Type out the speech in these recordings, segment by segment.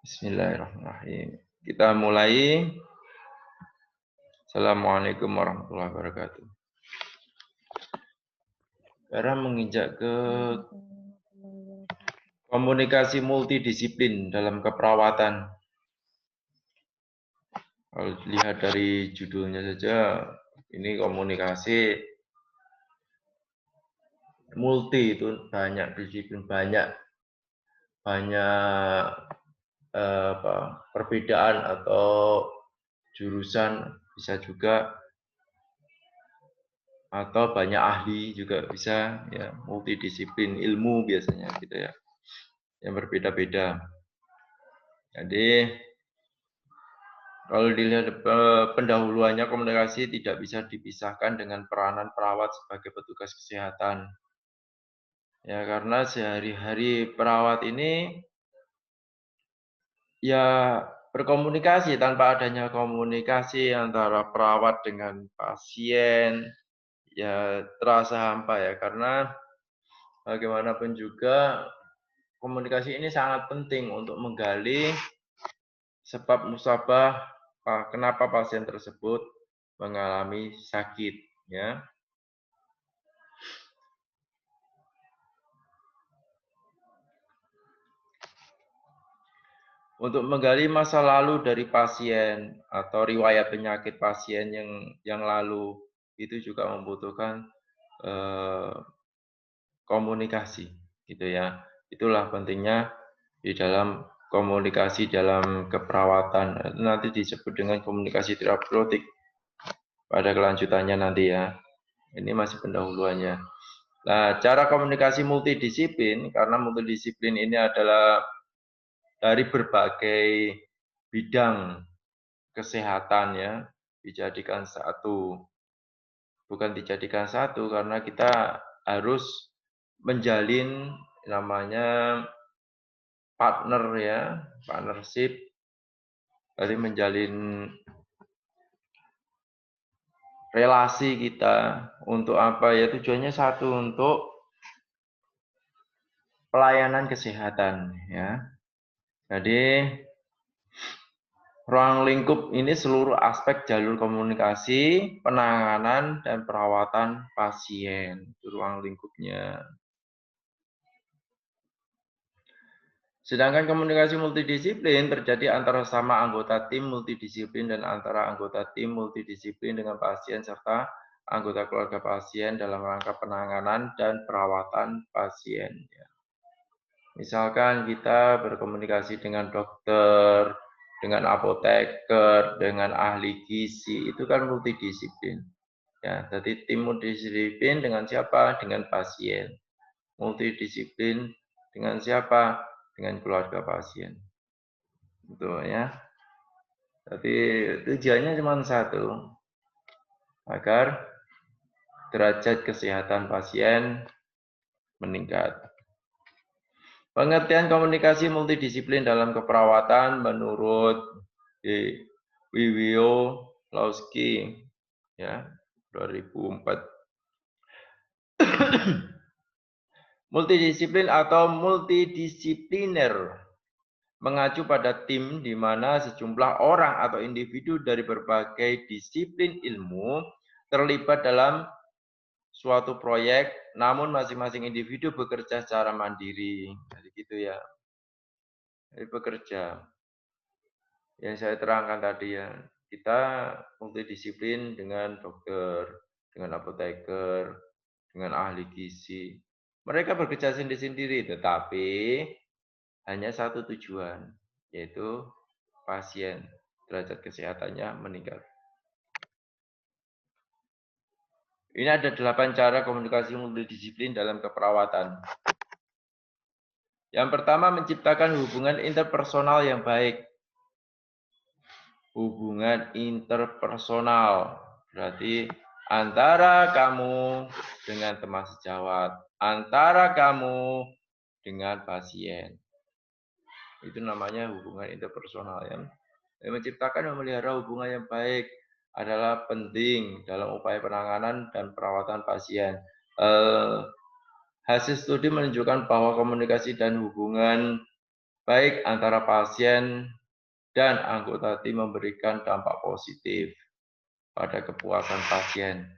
Bismillahirrahmanirrahim. Kita mulai. Assalamualaikum warahmatullahi wabarakatuh. Sekarang menginjak ke komunikasi multidisiplin dalam keperawatan. Kalau dilihat dari judulnya saja, ini komunikasi multi, itu banyak disiplin, banyak perbedaan atau jurusan bisa juga, atau banyak ahli juga bisa, ya, multidisiplin ilmu biasanya gitu ya, yang berbeda-beda. Jadi kalau dilihat pendahuluannya, komunikasi tidak bisa dipisahkan dengan peranan perawat sebagai petugas kesehatan. Ya, karena sehari-hari perawat ini ya berkomunikasi. Tanpa adanya komunikasi antara perawat dengan pasien, ya terasa hampa ya. Karena bagaimanapun juga komunikasi ini sangat penting untuk menggali sebab musabah kenapa pasien tersebut mengalami sakit, ya. Untuk menggali masa lalu dari pasien atau riwayat penyakit pasien yang lalu, itu juga membutuhkan komunikasi, gitu ya. Itulah pentingnya di dalam komunikasi dalam keperawatan. Nanti disebut dengan komunikasi terapeutik pada kelanjutannya nanti ya. Ini masih pendahuluannya. Nah, cara komunikasi multidisiplin, karena multidisiplin ini adalah dari berbagai bidang kesehatan ya, dijadikan satu. Bukan dijadikan satu, karena kita harus menjalin namanya partner ya, partnership, dari menjalin relasi kita untuk apa ya, tujuannya satu, untuk pelayanan kesehatan ya. Jadi ruang lingkup ini seluruh aspek jalur komunikasi, penanganan dan perawatan pasien. Itu ruang lingkupnya. Sedangkan komunikasi multidisiplin terjadi antara sama anggota tim multidisiplin dan antara anggota tim multidisiplin dengan pasien serta anggota keluarga pasien dalam rangka penanganan dan perawatan pasien. Misalkan kita berkomunikasi dengan dokter, dengan apoteker, dengan ahli gizi, itu kan multidisiplin. Ya, jadi tim multidisiplin dengan siapa? Dengan pasien. Multidisiplin dengan siapa? Dengan keluarga pasien. Betul ya. Tapi tujuannya cuma satu, agar derajat kesehatan pasien meningkat. Pengertian komunikasi multidisiplin dalam keperawatan menurut Wiwiolowski ya 2004. Multidisiplin atau multidisipliner mengacu pada tim di mana sejumlah orang atau individu dari berbagai disiplin ilmu terlibat dalam suatu proyek, namun masing-masing individu bekerja secara mandiri. Jadi gitu ya. Jadi bekerja. Yang saya terangkan tadi ya, kita multidisiplin dengan dokter, dengan apoteker, dengan ahli gizi. Mereka bekerja sendiri-sendiri, tetapi hanya satu tujuan, yaitu pasien, derajat kesehatannya meningkat. Ini ada 8 cara komunikasi multidisiplin dalam keperawatan. Yang pertama, menciptakan hubungan interpersonal yang baik. Hubungan interpersonal berarti antara kamu dengan teman sejawat, antara kamu dengan pasien. Itu namanya hubungan interpersonal ya. Menciptakan dan memelihara hubungan yang baik adalah penting dalam upaya penanganan dan perawatan pasien. Hasil studi menunjukkan bahwa komunikasi dan hubungan baik antara pasien dan anggota tim memberikan dampak positif pada kepuasan pasien.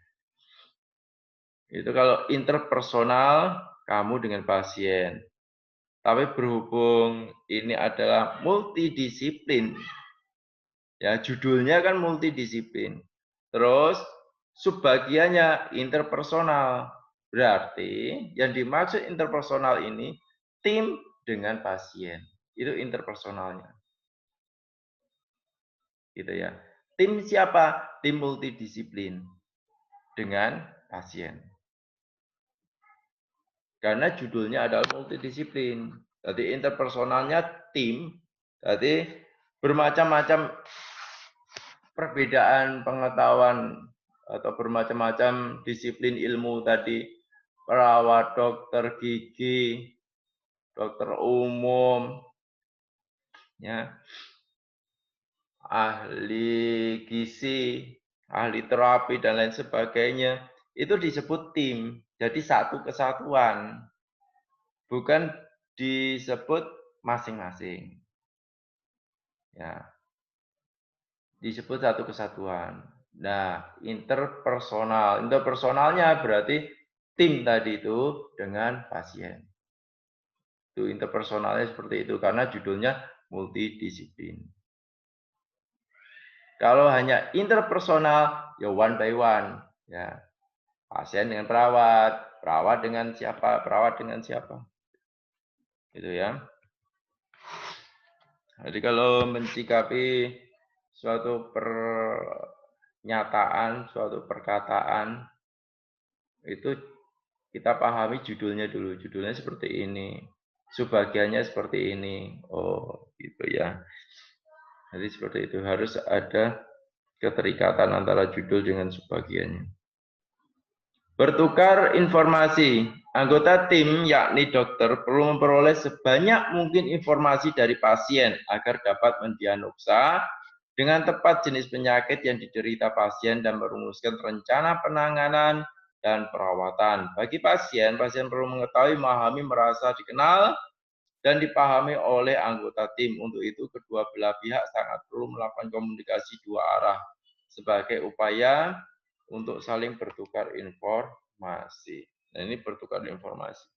Itu kalau interpersonal kamu dengan pasien. Tapi berhubung ini adalah multidisiplin, ya judulnya kan multidisiplin. Terus subbagiannya interpersonal. Berarti yang dimaksud interpersonal ini tim dengan pasien. Itu interpersonalnya. Gitu ya. Tim siapa? Tim multidisiplin dengan pasien. Karena judulnya adalah multidisiplin. Jadi interpersonalnya tim. Jadi bermacam-macam perbedaan pengetahuan atau bermacam-macam disiplin ilmu tadi. Perawat, dokter gigi, dokter umum, ya, ahli gizi, ahli terapi, dan lain sebagainya. Itu disebut tim. Jadi satu kesatuan. Bukan disebut masing-masing. Ya. Disebut satu kesatuan. Nah, interpersonal. Interpersonalnya berarti tim tadi itu dengan pasien. Itu interpersonalnya seperti itu karena judulnya multidisiplin. Kalau hanya interpersonal, ya one by one, ya. Pasien dengan perawat, perawat dengan siapa, perawat dengan siapa. Gitu ya. Jadi kalau mencikapi suatu pernyataan, suatu perkataan, itu kita pahami judulnya dulu. Judulnya seperti ini. Subbagiannya seperti ini. Oh, gitu ya. Jadi seperti itu. Harus ada keterikatan antara judul dengan subbagiannya. Bertukar informasi. Anggota tim, yakni dokter, perlu memperoleh sebanyak mungkin informasi dari pasien agar dapat mendiagnosa dengan tepat jenis penyakit yang diderita pasien dan merumuskan rencana penanganan dan perawatan. Bagi pasien, pasien perlu mengetahui, memahami, merasa dikenal, dan dipahami oleh anggota tim. Untuk itu, kedua belah pihak sangat perlu melakukan komunikasi dua arah sebagai upaya untuk saling bertukar informasi. Nah, ini bertukar informasi.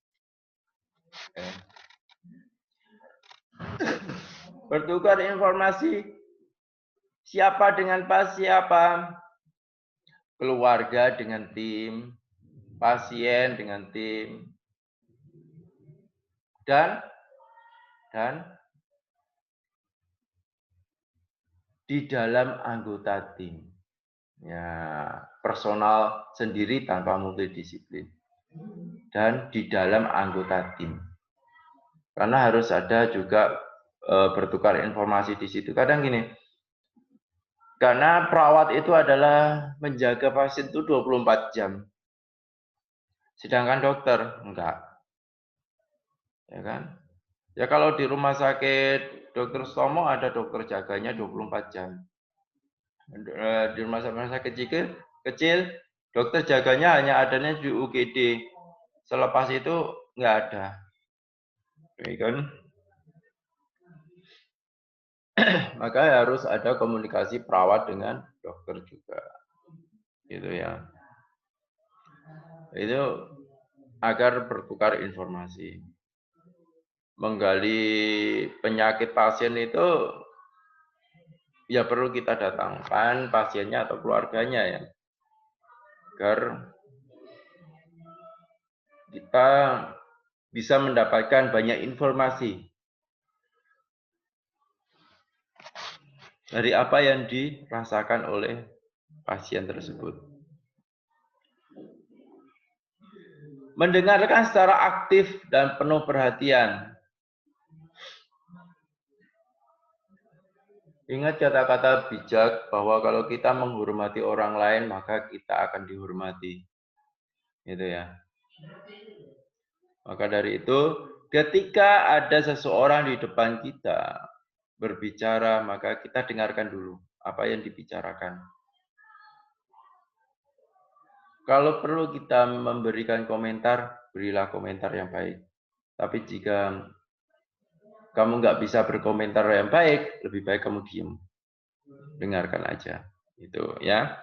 Bertukar informasi siapa dengan siapa, keluarga dengan tim, pasien dengan tim, dan di dalam anggota tim. Ya, personal sendiri tanpa multidisiplin. Dan di dalam anggota tim. Karena harus ada juga bertukar informasi di situ. Kadang gini, karena perawat itu adalah menjaga pasien itu 24 jam. Sedangkan dokter enggak. Ya kan? Ya kalau di rumah sakit Dr. Stomo ada dokter jaganya 24 jam. Di rumah sakit kecil, dokter jaganya hanya adanya di UGD. Selepas itu enggak ada. Ya kan? Maka harus ada komunikasi perawat dengan dokter juga. Gitu ya. Itu agar bertukar informasi. Menggali penyakit pasien itu ya perlu kita datangkan pasiennya atau keluarganya ya. Agar kita bisa mendapatkan banyak informasi dari apa yang dirasakan oleh pasien tersebut. Mendengarkan secara aktif dan penuh perhatian. Ingat kata-kata bijak bahwa kalau kita menghormati orang lain, maka kita akan dihormati. Gitu ya. Maka dari itu, ketika ada seseorang di depan kita berbicara, maka kita dengarkan dulu apa yang dibicarakan. Kalau perlu kita memberikan komentar, berilah komentar yang baik. Tapi jika kamu nggak bisa berkomentar yang baik, lebih baik kamu diam. Dengarkan aja. Itu ya.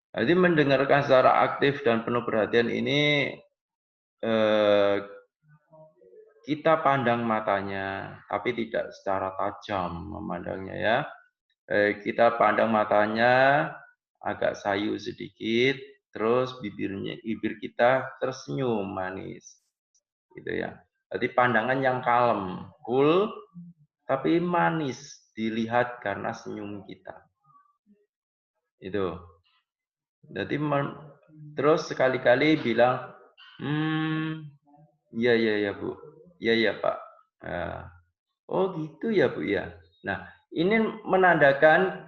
Jadi mendengarkan secara aktif dan penuh perhatian ini kita pandang matanya, tapi tidak secara tajam memandangnya ya. Kita pandang matanya agak sayu sedikit, terus bibir kita tersenyum manis, gitu ya. Jadi pandangan yang kalem, cool, tapi manis dilihat karena senyum kita. Itu. Jadi terus sekali-kali bilang, iya iya ya Bu, iya ya Pak. Nah, oh gitu ya Bu ya. Nah ini menandakan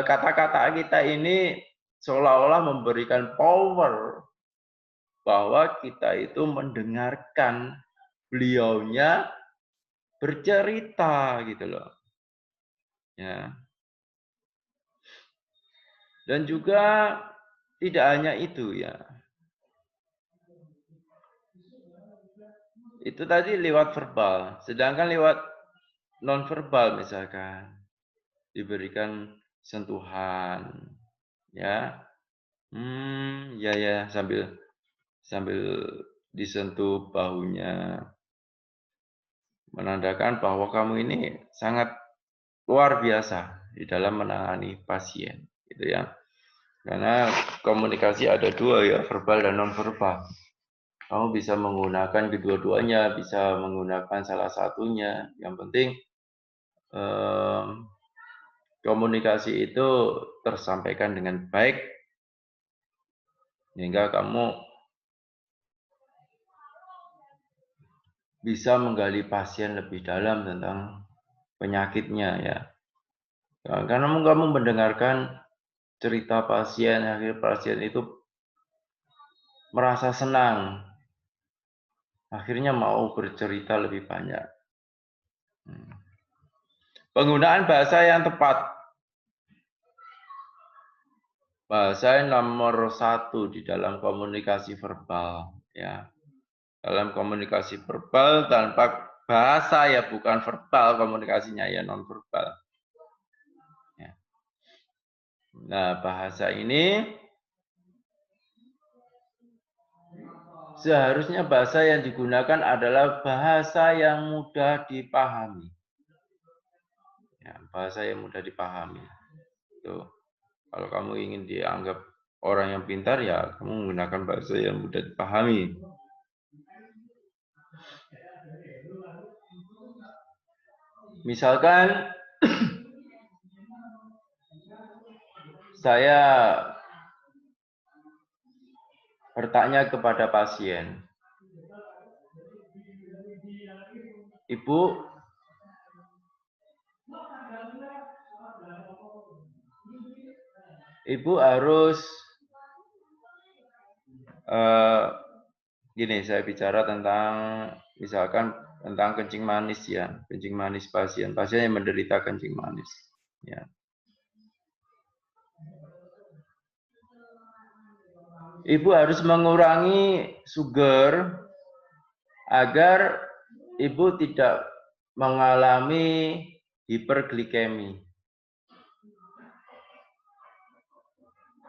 kata-kata kita ini seolah-olah memberikan power bahwa kita itu mendengarkan beliaunya bercerita gitu loh. Ya. Dan juga tidak hanya itu ya. Itu tadi lewat verbal, sedangkan lewat nonverbal misalkan diberikan sentuhan, ya, ya ya sambil disentuh bahunya, menandakan bahwa kamu ini sangat luar biasa di dalam menangani pasien, gitu ya. Karena komunikasi ada dua ya, verbal dan nonverbal. Kamu bisa menggunakan kedua-duanya, bisa menggunakan salah satunya. Yang penting komunikasi itu tersampaikan dengan baik, sehingga kamu bisa menggali pasien lebih dalam tentang penyakitnya ya. Karena kamu mendengarkan cerita pasien, akhirnya pasien itu merasa senang, akhirnya mau bercerita lebih banyak. Penggunaan bahasa yang tepat. Bahasa nomor 1 di dalam komunikasi verbal. Ya. Dalam komunikasi verbal tanpa bahasa ya, bukan verbal komunikasinya ya, non verbal. Ya. Nah, bahasa ini seharusnya bahasa yang digunakan adalah bahasa yang mudah dipahami. Ya, bahasa yang mudah dipahami. Tuh. Kalau kamu ingin dianggap orang yang pintar ya, kamu menggunakan bahasa yang mudah dipahami. Misalkan saya bertanya kepada pasien, Ibu, Ibu harus gini, saya bicara tentang misalkan tentang kencing manis ya, kencing manis pasien yang menderita kencing manis. Ya. Ibu harus mengurangi sugar agar ibu tidak mengalami hiperglikemi.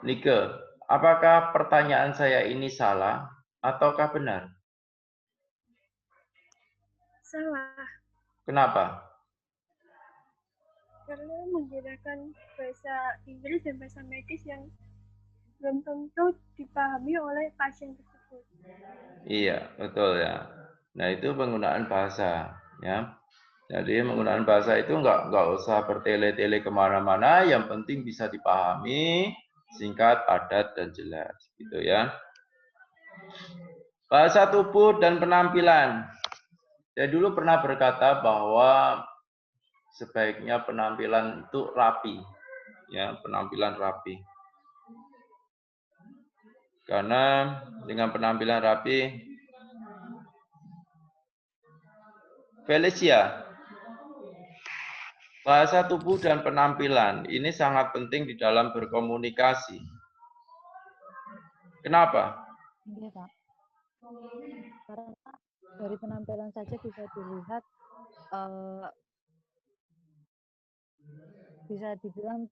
Nike, apakah pertanyaan saya ini salah ataukah benar? Salah. Kenapa? Karena menggunakan bahasa Inggris dan bahasa medis yang belum tentu dipahami oleh pasien tersebut. Iya, betul ya. Nah, itu penggunaan bahasa, ya. Jadi penggunaan bahasa itu nggak usah bertele-tele kemana-mana, yang penting bisa dipahami, singkat, padat, dan jelas, gitu ya. Bahasa tubuh dan penampilan. Saya dulu pernah berkata bahwa sebaiknya penampilan itu rapi, ya, penampilan rapi. Karena dengan penampilan rapi, Felicia, bahasa tubuh dan penampilan ini sangat penting di dalam berkomunikasi. Kenapa? Iya, Pak. Karena dari penampilan saja bisa dilihat bisa dibilang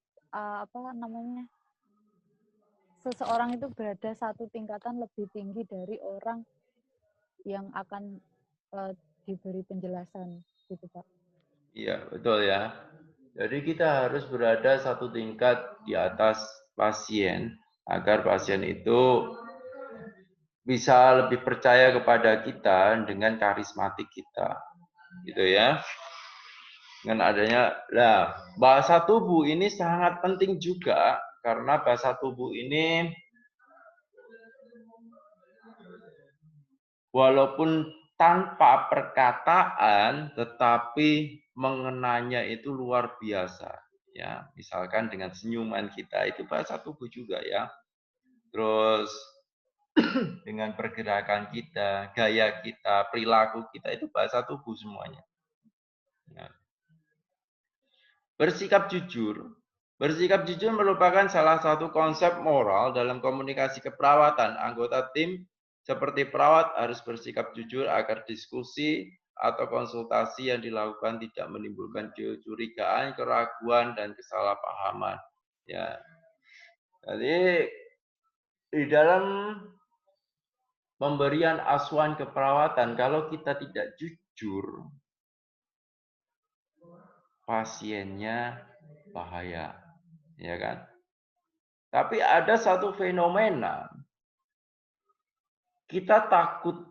seseorang itu berada satu tingkatan lebih tinggi dari orang yang akan diberi penjelasan gitu Pak. Iya, betul ya. Jadi kita harus berada satu tingkat di atas pasien agar pasien itu bisa lebih percaya kepada kita dengan karismatik kita. Gitu ya. Dengan adanya bahasa tubuh ini sangat penting juga karena bahasa tubuh ini walaupun tanpa perkataan tetapi mengenanya itu luar biasa ya. Misalkan dengan senyuman kita itu bahasa tubuh juga ya. Terus dengan pergerakan kita, gaya kita, perilaku kita itu bahasa tubuh semuanya. Ya. Bersikap jujur. Bersikap jujur merupakan salah satu konsep moral dalam komunikasi keperawatan. Anggota tim seperti perawat harus bersikap jujur agar diskusi atau konsultasi yang dilakukan tidak menimbulkan kecurigaan, keraguan, dan kesalahpahaman. Ya. Jadi di dalam pemberian asuhan keperawatan, kalau kita tidak jujur, pasiennya bahaya, ya kan? Tapi ada satu fenomena, kita takut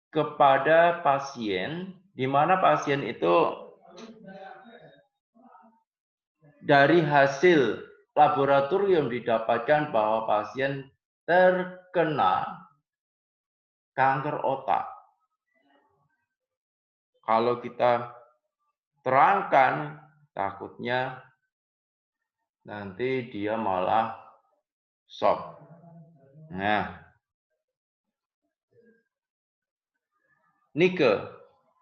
kepada pasien, di mana pasien itu dari hasil laboratorium didapatkan bahwa pasien terkena kanker otak. Kalau kita terangkan, takutnya nanti dia malah shock. Nah, Nike,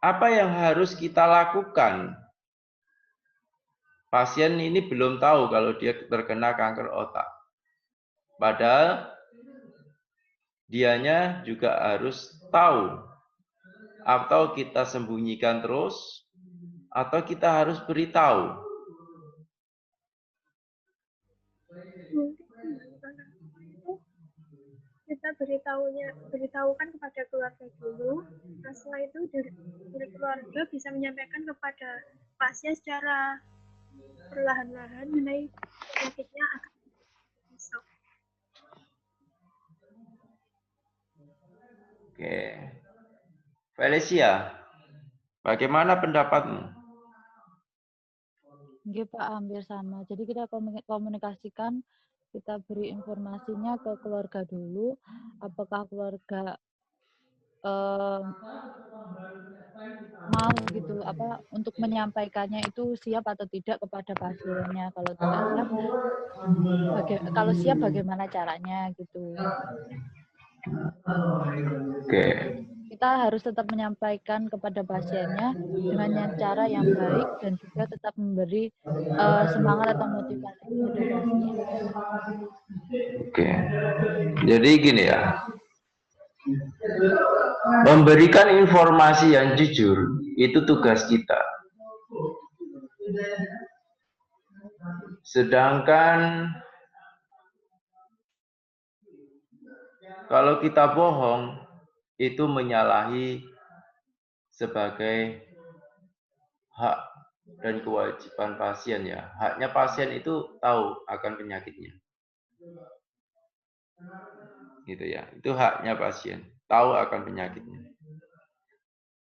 apa yang harus kita lakukan? Pasien ini belum tahu kalau dia terkena kanker otak. Padahal dianya juga harus tahu. Atau kita sembunyikan terus, atau kita harus beritahu. Kita beritahukan kepada keluarga dulu. Nah, setelah itu dari keluarga bisa menyampaikan kepada pasien secara perlahan-lahan mengenai penyakitnya akan besok. Oke. Felicia, bagaimana pendapatmu? Oke Pak, hampir sama. Jadi kita komunikasikan, kita beri informasinya ke keluarga dulu, apakah keluarga mau gitu untuk menyampaikannya itu siap atau tidak kepada pasiennya. Kalau tidak siap, kalau siap bagaimana caranya gitu. Oke. Kita harus tetap menyampaikan kepada pasiennya dengan cara yang baik dan juga tetap memberi semangat atau motivasi kepada pasien. Oke. Jadi gini ya. Memberikan informasi yang jujur itu tugas kita. Sedangkan kalau kita bohong itu menyalahi sebagai hak dan kewajiban pasien ya. Haknya pasien itu tahu akan penyakitnya. Gitu ya. Itu haknya pasien, tahu akan penyakitnya.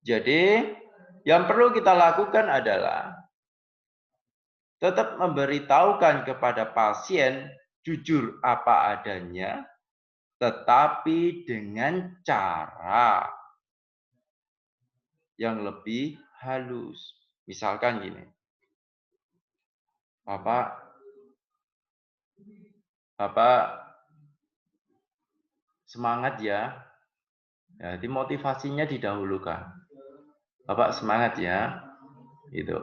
Jadi, yang perlu kita lakukan adalah tetap memberitahukan kepada pasien jujur apa adanya, tetapi dengan cara yang lebih halus. Misalkan gini, Bapak semangat ya. Jadi motivasinya didahulukan. Bapak semangat ya. Gitu.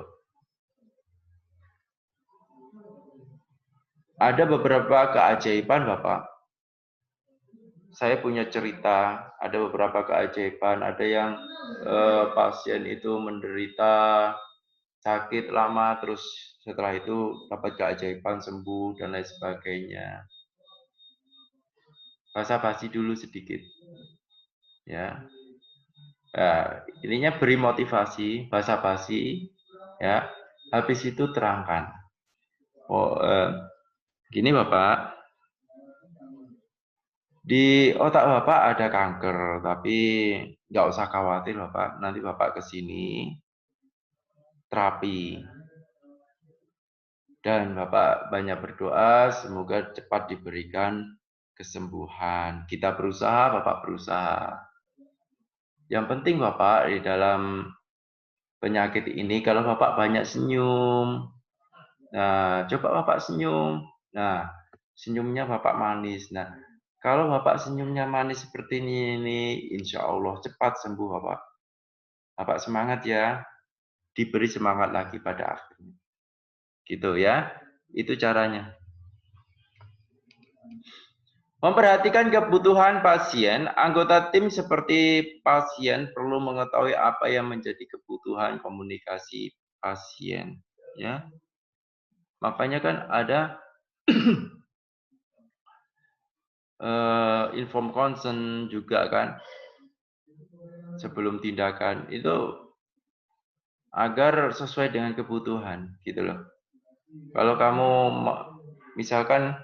Ada beberapa keajaiban Bapak. Saya punya cerita, ada beberapa keajaiban, ada yang pasien itu menderita sakit lama, terus setelah itu dapat keajaiban sembuh dan lain sebagainya. Basa-basi dulu sedikit, ya. Nah, ininya beri motivasi, basa-basi, ya. Habis itu terangkan. Oh, gini Bapak, di otak Bapak ada kanker, tapi nggak usah khawatir Bapak. Nanti Bapak ke sini terapi. Dan Bapak banyak berdoa, semoga cepat diberikan kesembuhan. Kita berusaha, Bapak berusaha. Yang penting Bapak di dalam penyakit ini, kalau Bapak banyak senyum, nah coba Bapak senyum, nah senyumnya Bapak manis. Nah kalau Bapak senyumnya manis seperti ini, insya Allah cepat sembuh Bapak. Bapak semangat ya, diberi semangat lagi pada akhirnya. Gitu ya, itu caranya. Memperhatikan kebutuhan pasien, anggota tim seperti pasien perlu mengetahui apa yang menjadi kebutuhan komunikasi pasien. Ya, makanya kan ada inform consent juga kan sebelum tindakan itu agar sesuai dengan kebutuhan gitu loh. Kalau kamu misalkan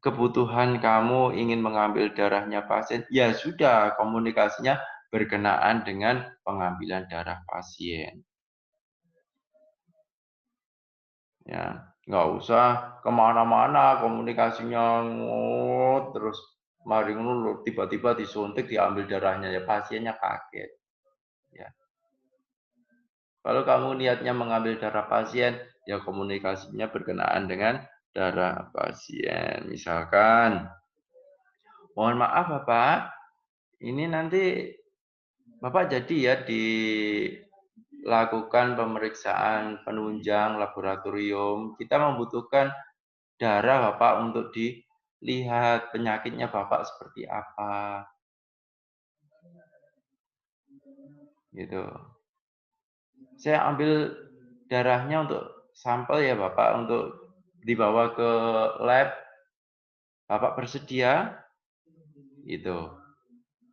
kebutuhan kamu ingin mengambil darahnya pasien, ya sudah komunikasinya berkenaan dengan pengambilan darah pasien. Ya, nggak usah kemana-mana komunikasinya terus mari ngono tiba-tiba disuntik diambil darahnya ya pasiennya kaget. Ya. Kalau kamu niatnya mengambil darah pasien, ya komunikasinya berkenaan dengan darah pasien. Misalkan, mohon maaf Bapak, ini nanti Bapak jadi ya dilakukan pemeriksaan penunjang laboratorium. Kita membutuhkan darah Bapak untuk dilihat penyakitnya Bapak seperti apa. Gitu. Saya ambil darahnya untuk sampel ya Bapak untuk dibawa ke lab. Bapak bersedia? Gitu.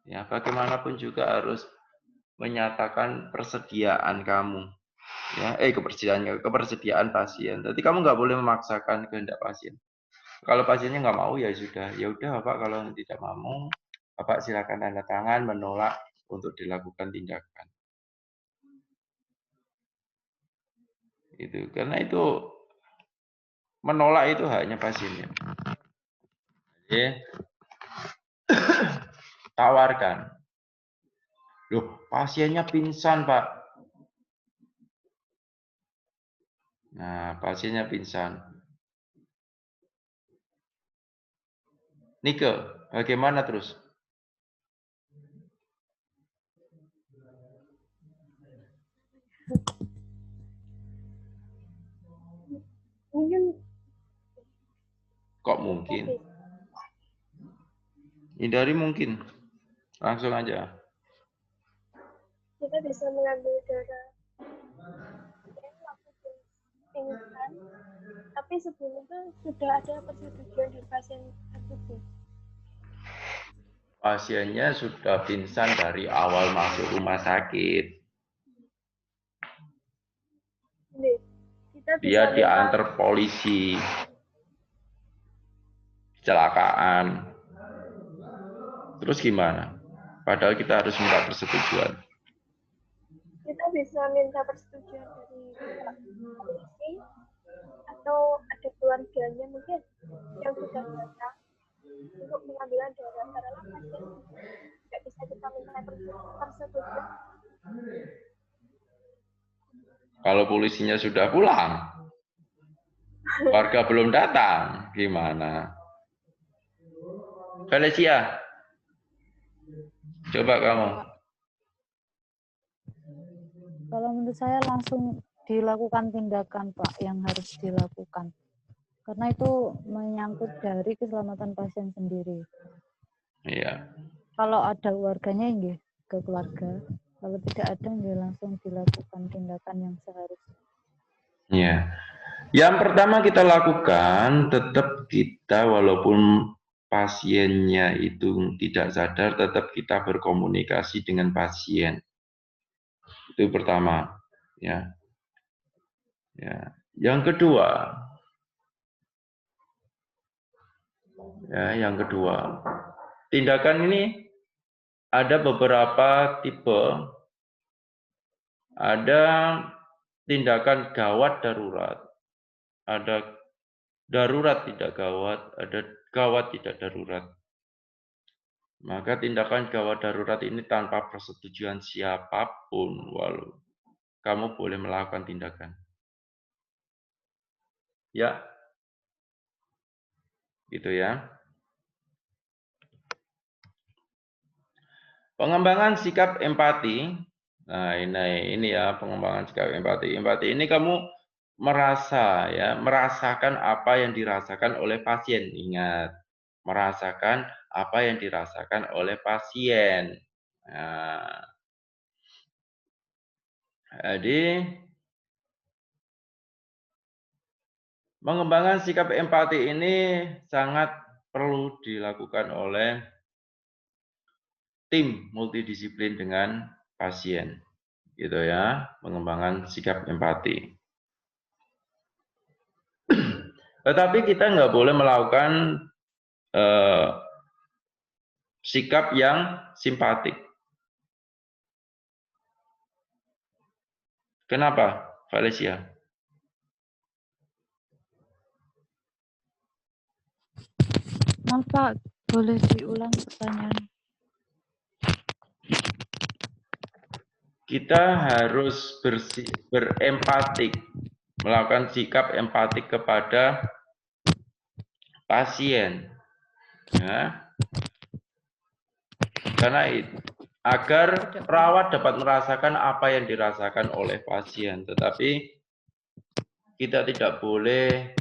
Ya, bagaimanapun juga harus menyatakan persediaan kamu. Ya, kepersediaan pasien. Jadi kamu nggak boleh memaksakan kehendak pasien. Kalau pasiennya nggak mau ya sudah, ya udah Bapak kalau tidak mau, Bapak silakan tanda tangan menolak untuk dilakukan tindakan. Itu karena itu menolak itu haknya pasiennya. Jadi, tawarkan. Loh, pasiennya pingsan, Pak. Nah, pasiennya pingsan. Nike, bagaimana terus? Mungkin. Kok mungkin? Hindari mungkin. Langsung aja. Kita bisa mengambil darah pingsan, tapi sebelum itu sudah ada persetujuan dari pasien tersebut. Pasiennya sudah pingsan dari awal masuk rumah sakit. Dia diantar polisi. Kecelakaan. Terus gimana? Padahal kita harus minta persetujuan. Kita bisa minta persetujuan dari polisi atau ada keluarganya mungkin yang sudah datang untuk pengambilan darah karena pasien tidak bisa kita minta persetujuan. Kalau polisinya sudah pulang, warga belum datang, gimana? Felicia, coba kamu. Kalau menurut saya langsung dilakukan tindakan, Pak, yang harus dilakukan. Karena itu menyangkut dari keselamatan pasien sendiri. Iya. Kalau ada warganya, ya ke keluarga. Kalau tidak ada, ya langsung dilakukan tindakan yang seharusnya. Ya. Yang pertama kita lakukan, tetap kita walaupun pasiennya itu tidak sadar, tetap kita berkomunikasi dengan pasien. Itu pertama. Ya. Ya. Yang kedua, tindakan ini ada beberapa tipe. Ada tindakan gawat darurat, ada darurat tidak gawat, ada gawat tidak darurat. Maka tindakan gawat darurat ini tanpa persetujuan siapapun, walau kamu boleh melakukan tindakan. Ya, gitu ya. Pengembangan sikap empati. Nah, ini ya pengembangan sikap empati. Empati ini kamu merasakan apa yang dirasakan oleh pasien. Ingat, merasakan apa yang dirasakan oleh pasien. Nah, jadi mengembangkan sikap empati ini sangat perlu dilakukan oleh tim multidisiplin dengan pasien, gitu ya, mengembangkan sikap empati. Tetapi kita nggak boleh melakukan sikap yang simpatik. Kenapa, Valencia? Maaf Pak, boleh diulang pertanyaan? Kita harus berempatik, melakukan sikap empatik kepada pasien, ya. Karena itu, agar perawat dapat merasakan apa yang dirasakan oleh pasien, tetapi kita tidak boleh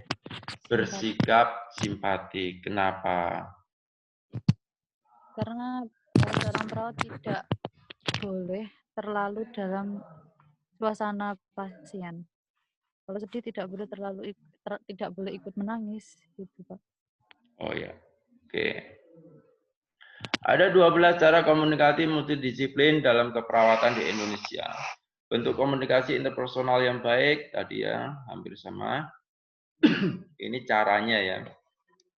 bersikap simpatik. Kenapa? Karena seorang perawat tidak boleh terlalu dalam suasana pasien. Kalau sedih tidak boleh tidak boleh ikut menangis, gitu Pak. Oh ya, oke. Ada 12 cara komunikasi multidisiplin dalam keperawatan di Indonesia. Bentuk komunikasi interpersonal yang baik tadi ya, hampir sama. Ini caranya ya.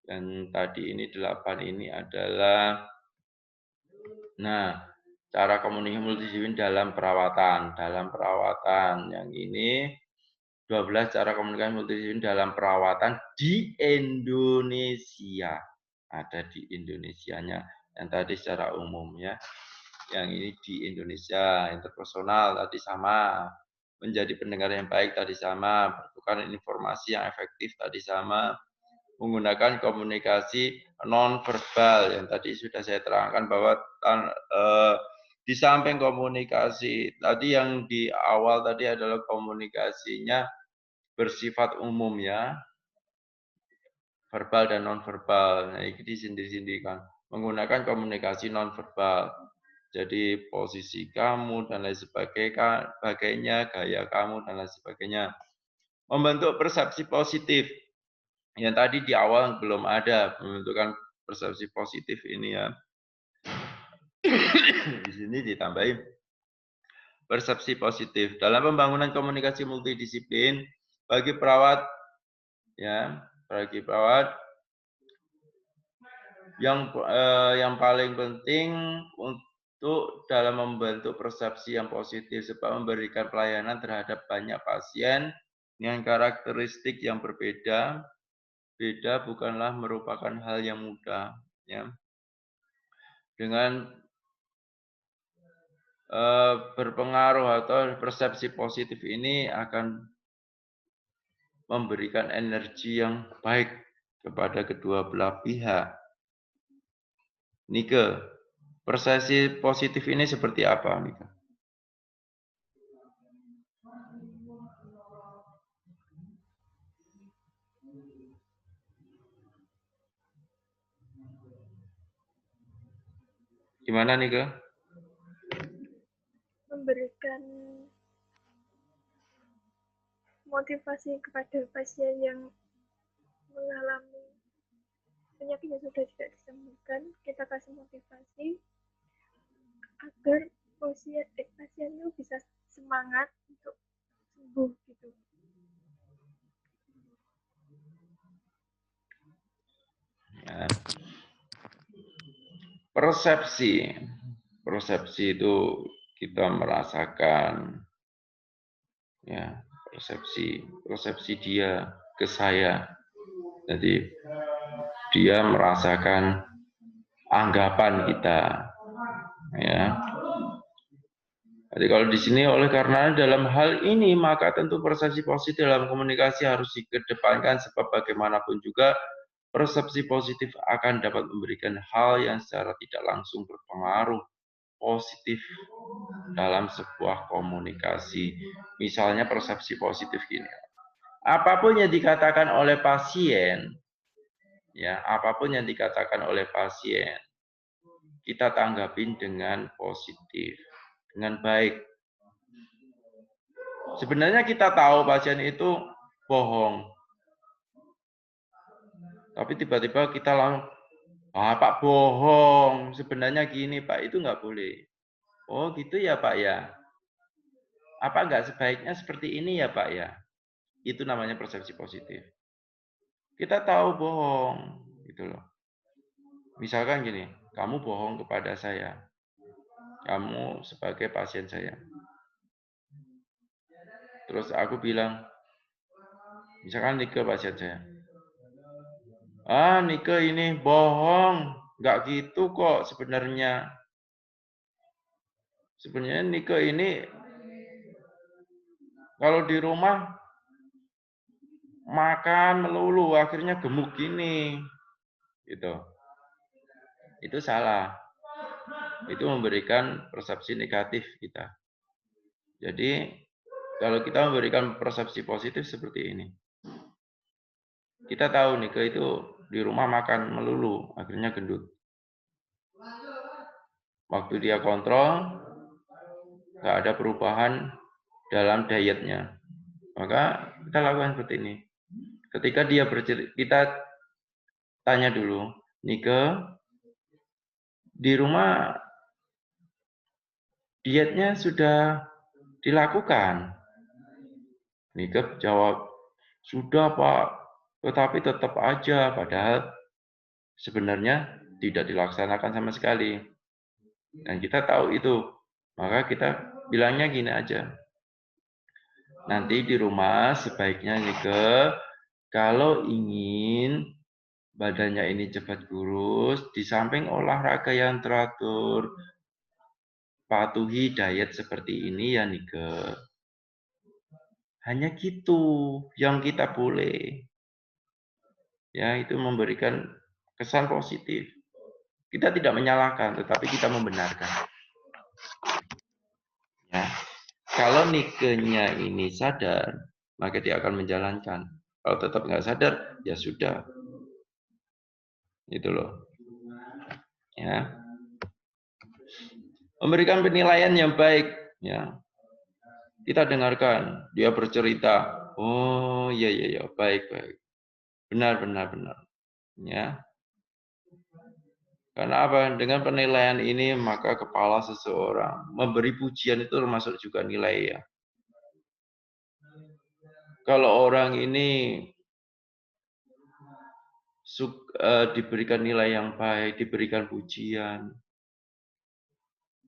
Dan tadi ini 8 ini adalah cara komunikasi multidisiplin dalam perawatan. Dalam perawatan yang ini 12 cara komunikasi multidisiplin dalam perawatan di Indonesia. Ada di Indonesianya. Yang tadi secara umum ya. Yang ini di Indonesia, interpersonal tadi sama. Menjadi pendengar yang baik tadi sama. Bertukar informasi yang efektif tadi sama. Menggunakan komunikasi non-verbal yang tadi sudah saya terangkan bahwa di samping komunikasi tadi yang di awal tadi adalah komunikasinya bersifat umum ya, verbal dan non-verbal. Nah, ini disendiri-sendirikan. Menggunakan komunikasi non-verbal. Jadi posisi kamu dan lain sebagainya, gaya kamu dan lain sebagainya. Membentuk persepsi positif. Yang tadi di awal belum ada pembentukan persepsi positif ini ya. Di sini ditambahin persepsi positif. Dalam pembangunan komunikasi multidisiplin bagi perawat ya, bagi perawat yang paling penting untuk dalam membentuk persepsi yang positif sebab memberikan pelayanan terhadap banyak pasien dengan karakteristik yang berbeda. Beda bukanlah merupakan hal yang mudah ya. Dengan berpengaruh atau persepsi positif ini akan memberikan energi yang baik kepada kedua belah pihak. Nike, persepsi positif ini seperti apa, Nike? Gimana, Nike? memberikan motivasi kepada pasien yang mengalami penyakit yang sudah tidak disembuhkan. Kita kasih motivasi agar pasien itu bisa semangat untuk sembuh gitu. Ya. Persepsi itu kita merasakan, ya, persepsi dia ke saya. Jadi dia merasakan anggapan kita, ya. Jadi kalau di sini oleh karena dalam hal ini maka tentu persepsi positif dalam komunikasi harus dikedepankan, sebab bagaimanapun juga persepsi positif akan dapat memberikan hal yang secara tidak langsung berpengaruh positif dalam sebuah komunikasi. Misalnya persepsi positif gini. Apapun yang dikatakan oleh pasien, ya, apapun yang dikatakan oleh pasien, kita tanggapin dengan positif, dengan baik. Sebenarnya kita tahu pasien itu bohong. Tapi tiba-tiba kita langsung, Pak bohong, sebenarnya gini Pak, itu nggak boleh. Oh gitu ya Pak ya. Apa nggak sebaiknya seperti ini ya Pak ya? Itu namanya persepsi positif. Kita tahu bohong, gitu loh. Misalkan gini, kamu bohong kepada saya. Kamu sebagai pasien saya. Terus aku bilang, misalkan Nike pasien saya. Nike ini bohong, nggak gitu kok sebenarnya. Sebenarnya Nike ini kalau di rumah makan melulu, akhirnya gemuk gini, gitu. Itu salah. Itu memberikan persepsi negatif kita. Jadi kalau kita memberikan persepsi positif seperti ini, kita tahu Nike itu di rumah makan melulu, akhirnya gendut. Waktu dia kontrol, nggak ada perubahan dalam dietnya. Maka kita lakukan seperti ini. Ketika dia bercerita, kita tanya dulu, Nike, di rumah dietnya sudah dilakukan? Nike jawab, sudah Pak, tetapi tetap aja, padahal sebenarnya tidak dilaksanakan sama sekali. Dan kita tahu itu, maka kita bilangnya gini aja. Nanti di rumah sebaiknya Nike, kalau ingin badannya ini cepat kurus, di samping olahraga yang teratur, patuhi diet seperti ini ya Nike. Hanya gitu yang kita boleh. Ya, itu memberikan kesan positif. Kita tidak menyalahkan, tetapi kita membenarkan. Ya. Kalau Nike-nya ini sadar, maka dia akan menjalankan. Kalau tetap nggak sadar, ya sudah. Itu loh. Ya. Memberikan penilaian yang baik. Ya. Kita dengarkan, dia bercerita. Oh, iya, baik. Benar. Ya. Karena apa? Dengan penilaian ini, maka kepala seseorang memberi pujian itu termasuk juga nilai ya. Kalau orang ini diberikan nilai yang baik, diberikan pujian,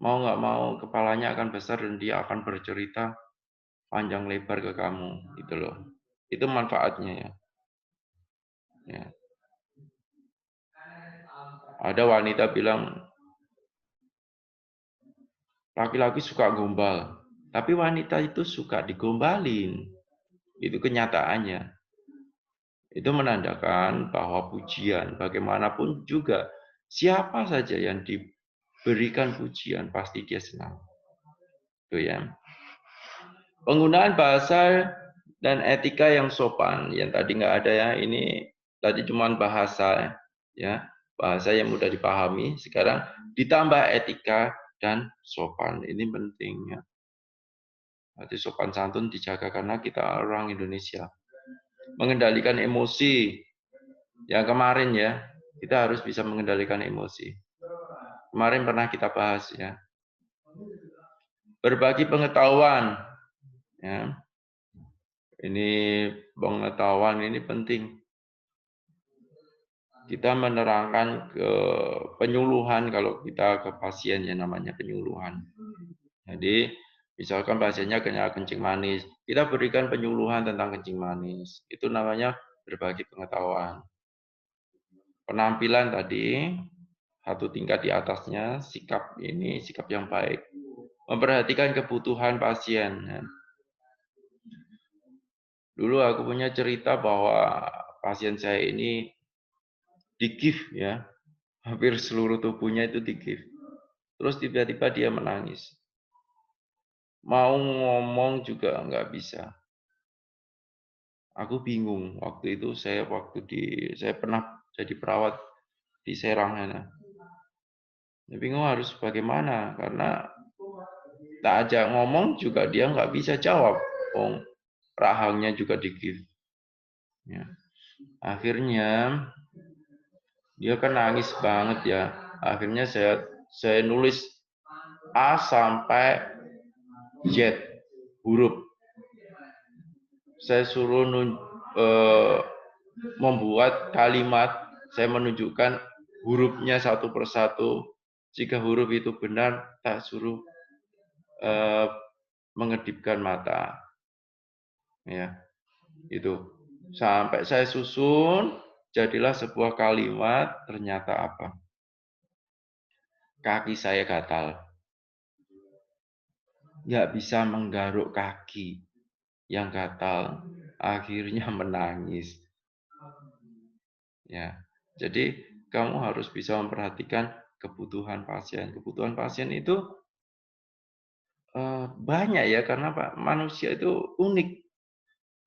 mau nggak mau kepalanya akan besar dan dia akan bercerita panjang lebar ke kamu, gitu loh. Itu manfaatnya ya. Ya. Ada wanita bilang laki-laki suka gombal, tapi wanita itu suka digombalin. Itu kenyataannya. Itu menandakan bahwa pujian bagaimanapun juga siapa saja yang diberikan pujian pasti dia senang. Itu ya. Penggunaan bahasa dan etika yang sopan, yang tadi nggak ada ya, ini tadi cuma bahasa ya, bahasa yang mudah dipahami. Sekarang ditambah etika dan sopan, ini pentingnya. Berarti sopan santun dijaga karena kita orang Indonesia. Mengendalikan emosi. Yang kemarin ya, kita harus bisa mengendalikan emosi. Kemarin pernah kita bahas ya. Berbagi pengetahuan. Ya. Ini pengetahuan ini penting. Kita menerangkan ke penyuluhan kalau kita ke pasien yang namanya penyuluhan. Jadi misalkan pasiennya kena kencing manis, kita berikan penyuluhan tentang kencing manis. Itu namanya berbagi pengetahuan. Penampilan tadi satu tingkat di atasnya, sikap ini sikap yang baik. Memperhatikan kebutuhan pasien. Dulu aku punya cerita bahwa pasien saya ini di-gift ya. Hampir seluruh tubuhnya itu di-gift. Terus tiba-tiba dia menangis. Mau ngomong juga nggak bisa. Aku bingung waktu itu saya pernah jadi perawat di Serang sana. Bingung harus bagaimana karena tak ajak ngomong juga dia nggak bisa jawab. Rahangnya juga di-gift. Ya. Akhirnya dia kan nangis banget ya. Akhirnya saya nulis A sampai Z huruf. Saya suruh membuat kalimat, saya menunjukkan hurufnya satu persatu. Jika huruf itu benar, tak suruh mengedipkan mata. Ya, itu. Sampai saya susun, jadilah sebuah kalimat, ternyata apa? Kaki saya gatal. Nggak bisa menggaruk kaki yang gatal, akhirnya menangis. Ya, jadi kamu harus bisa memperhatikan kebutuhan pasien. Kebutuhan pasien itu banyak ya, karena Pak manusia itu unik,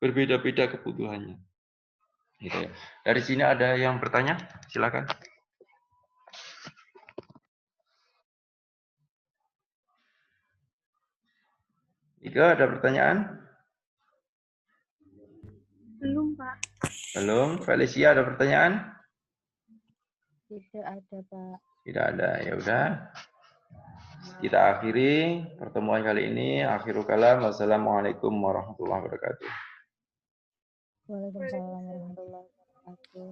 berbeda-beda kebutuhannya. Gitu ya. Dari sini ada yang bertanya? Silakan. Ika, ada pertanyaan? Belum, Pak. Belum. Felicia, ada pertanyaan? Tidak ada, Pak. Tidak ada. Ya udah. Kita akhiri pertemuan kali ini. Akhirul kalam. Wassalamualaikum warahmatullahi wabarakatuh. Waalaikumsalam warahmatullahi wabarakatuh.